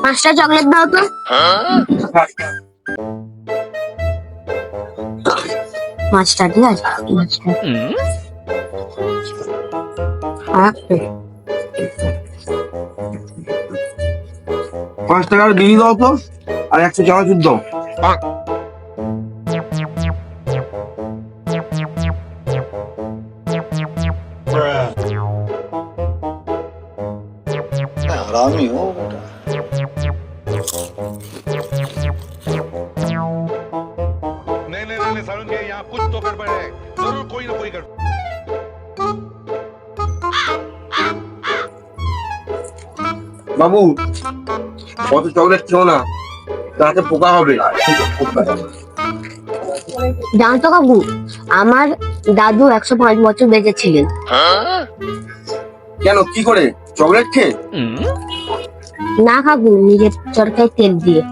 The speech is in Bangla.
5টা চকলেট দাও তো। 5টা, ঠিক আছে। 5টা। আচ্ছা। 5 টাকার বিড়ি দাও তো, আর 100 চানাচুর দাও। हरामी हो बेटा। नहीं सारुण के यहाँ कुछ तो गड़बड़ है, जरूर कोई ना कोई गड़बड़। বাবু, কত চকলেট খেও না, তাতে পোকা হবে। জানতো কাকু, আমার দাদু 105 বছর বেঁচে ছিলেন। কেন, কি করে? চকলেট খেয়ে? না কাকু, নিজের চরকায় তেল দিয়ে।